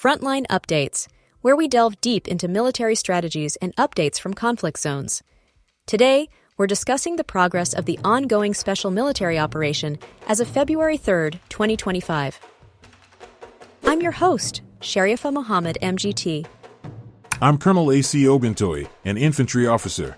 Frontline Updates, where we delve deep into military strategies and updates from conflict zones. Today, we're discussing the progress of the ongoing special military operation as of February 3rd, 2025. I'm your host, Sharifa Mohammed, MGT. I'm Colonel A.C. Oguntoye, an Infantry Officer.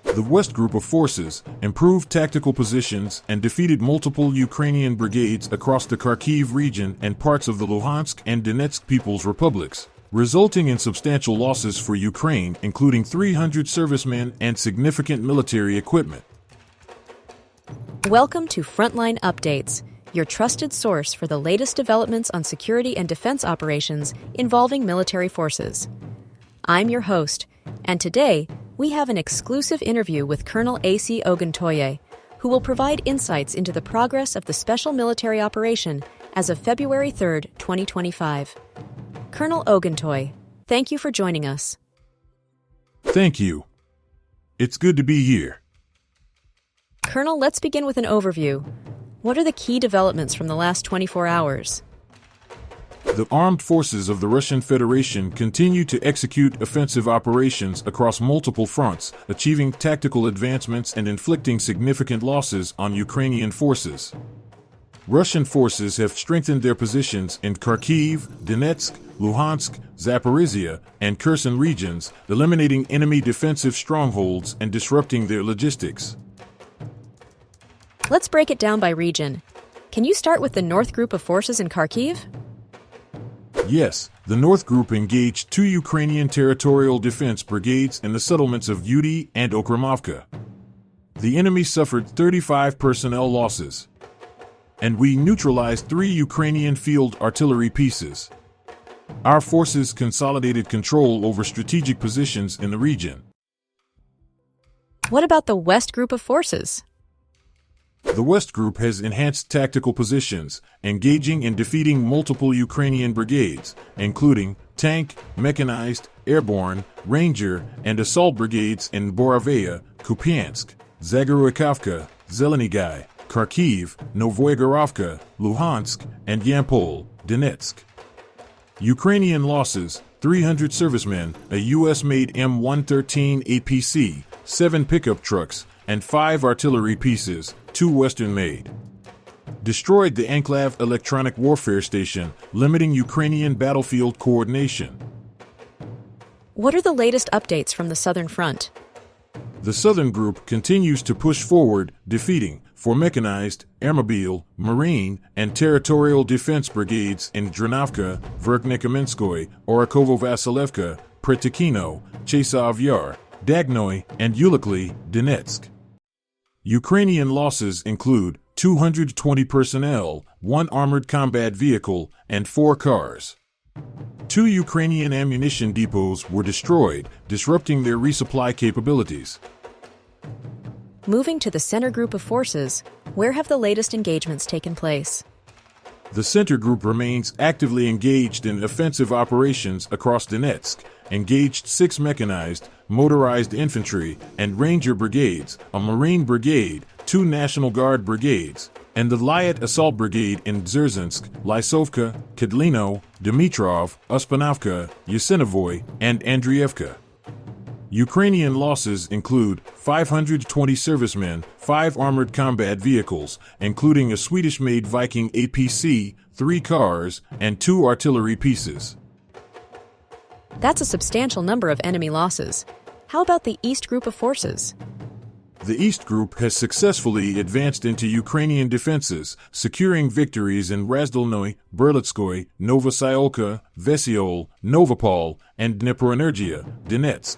The West Group of Forces improved tactical positions and defeated multiple Ukrainian brigades across the Kharkiv region and parts of the Luhansk and Donetsk People's Republics, resulting in substantial losses for Ukraine, including 300 servicemen and significant military equipment. Welcome to Frontline Updates, your trusted source for the latest developments on security and defense operations involving military forces. I'm your host, and today we have an exclusive interview with Colonel A.C. Oguntoye, who will provide insights into the progress of the special military operation as of February 3rd, 2025. Colonel Oguntoye, thank you for joining us. Thank you. It's good to be here. Colonel, let's begin with an overview. What are the key developments from the last 24 hours? The armed forces of the Russian Federation continue to execute offensive operations across multiple fronts, achieving tactical advancements and inflicting significant losses on Ukrainian forces. Russian forces have strengthened their positions in Kharkiv, Donetsk, Luhansk, Zaporizhia, and Kherson regions, eliminating enemy defensive strongholds and disrupting their logistics. Let's break it down by region. Can you start with the North Group of Forces in Kharkiv? Yes, the North Group engaged 2 Ukrainian territorial defense brigades in the settlements of Yudy and Okremovka. The enemy suffered 35 personnel losses, and we neutralized 3 Ukrainian field artillery pieces. Our forces consolidated control over strategic positions in the region. What about the West Group of Forces? The West Group has enhanced tactical positions, engaging and defeating multiple Ukrainian brigades, including tank, mechanized, airborne, ranger, and assault brigades in Borovaya, Kupiansk, Zagoroikivka, Zelenigay, Kharkiv, Novoyegorovka, Luhansk, and Yampol, Donetsk. Ukrainian losses: 300 servicemen, a U.S.-made M113 APC, 7 pickup trucks, and 5 artillery pieces, 2 Western-made. Destroyed the Enclave electronic warfare station, limiting Ukrainian battlefield coordination. What are the latest updates from the Southern Front? The Southern Group continues to push forward, defeating 4 mechanized, airmobile, marine, and territorial defense brigades in Dranavka, Verkhnekamenskoye, Orakovo-Vasilevka, Pretikino, Chasov Yar, Dagnoy, and Ulikli, Donetsk. Ukrainian losses include 220 personnel, 1 armored combat vehicle, and 4 cars. 2 Ukrainian ammunition depots were destroyed, disrupting their resupply capabilities. Moving to the Center Group of Forces, where have the latest engagements taken place? The Center Group remains actively engaged in offensive operations across Donetsk, engaged 6 mechanized, motorized infantry, and ranger brigades, a Marine brigade, 2 National Guard brigades, and the Lyat Assault Brigade in Dzerzhinsk, Lysovka, Kedlino, Dmitrov, Uspanovka, Yasinovoy, and Andriivka. Ukrainian losses include 520 servicemen, 5 armored combat vehicles, including a Swedish-made Viking APC, 3 cars, and 2 artillery pieces. That's a substantial number of enemy losses. How about the East Group of Forces? The East Group has successfully advanced into Ukrainian defenses, securing victories in Razdolnoy, Berlitskoy, Novosayolka, Vesyol, Novopol, and Dnieproenergia, Donetsk.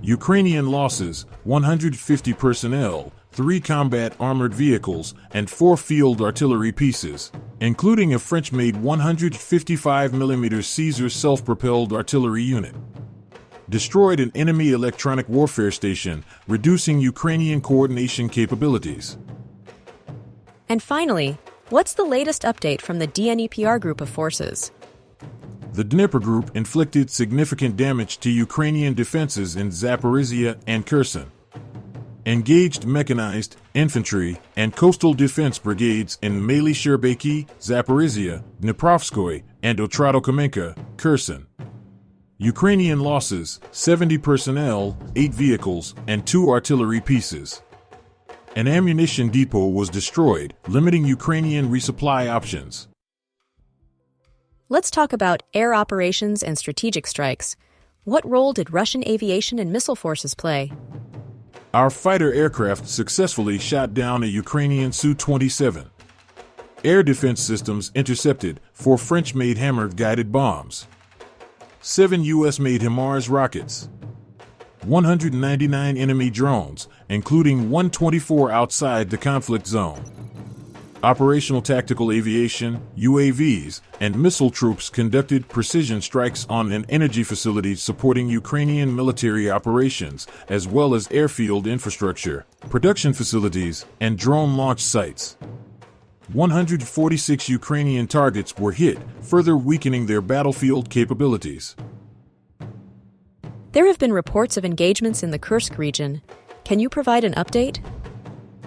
Ukrainian losses: 150 personnel, 3 combat armored vehicles, and 4 field artillery pieces, including a French-made 155mm Caesar self-propelled artillery unit. Destroyed an enemy electronic warfare station, reducing Ukrainian coordination capabilities. And finally, what's the latest update from the DNEPR Group of Forces? The Dnieper Group inflicted significant damage to Ukrainian defenses in Zaporizhia and Kherson. engaged mechanized, infantry, and coastal defense brigades in Maly Sherbeki, Zaporizhia, Dniprovskoye, and Otrado-Kamenka, Kherson. Ukrainian losses: 70 personnel, 8 vehicles, and 2 artillery pieces. An ammunition depot was destroyed, limiting Ukrainian resupply options. Let's talk about air operations and strategic strikes. What role did Russian aviation and missile forces play? Our fighter aircraft successfully shot down a Ukrainian Su-27. Air defense systems intercepted 4 French-made Hammer-guided bombs, 7 U.S.-made HIMARS rockets, 199 enemy drones, including 124 outside the conflict zone. Operational tactical aviation, UAVs, and missile troops conducted precision strikes on an energy facility supporting Ukrainian military operations, as well as airfield infrastructure, production facilities, and drone launch sites. 146 Ukrainian targets were hit, further weakening their battlefield capabilities. There have been reports of engagements in the Kursk region. Can you provide an update?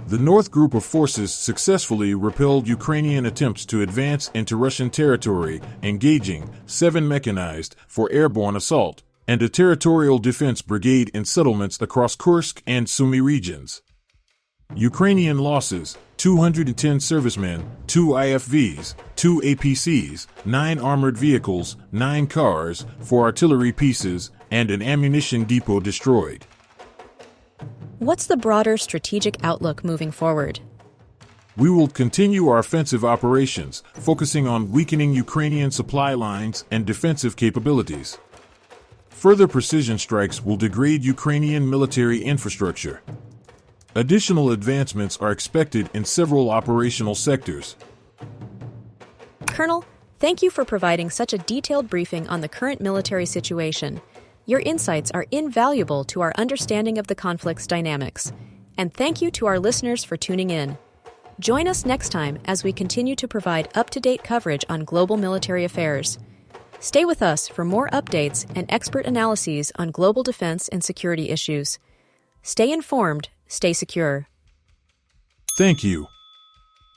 The North Group of forces successfully repelled Ukrainian attempts to advance into Russian territory, engaging 7 mechanized for airborne assault and a territorial defense brigade in settlements across Kursk and Sumy regions. Ukrainian losses: 210 servicemen, 2 IFVs, 2 APCs, 9 armored vehicles, 9 cars, 4 artillery pieces, and an ammunition depot destroyed. What's the broader strategic outlook moving forward? We will continue our offensive operations, focusing on weakening Ukrainian supply lines and defensive capabilities. Further precision strikes will degrade Ukrainian military infrastructure. Additional advancements are expected in several operational sectors. Colonel, thank you for providing such a detailed briefing on the current military situation. Your insights are invaluable to our understanding of the conflict's dynamics. And thank you to our listeners for tuning in. Join us next time as we continue to provide up-to-date coverage on global military affairs. Stay with us for more updates and expert analyses on global defense and security issues. Stay informed, stay secure. Thank you.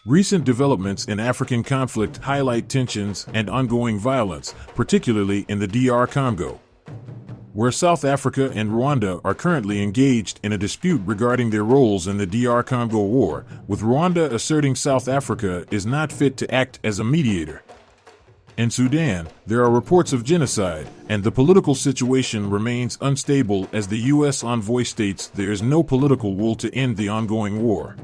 Recent developments in African conflict highlight tensions and ongoing violence, particularly in the DR Congo, where South Africa and Rwanda are currently engaged in a dispute regarding their roles in the DR Congo war, with Rwanda asserting South Africa is not fit to act as a mediator. In Sudan, there are reports of genocide, and the political situation remains unstable as the U.S. envoy states there is no political will to end the ongoing war.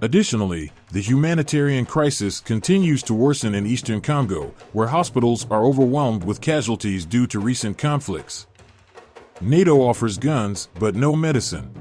Additionally, the humanitarian crisis continues to worsen in eastern Congo, where hospitals are overwhelmed with casualties due to recent conflicts. NATO offers guns, but no medicine.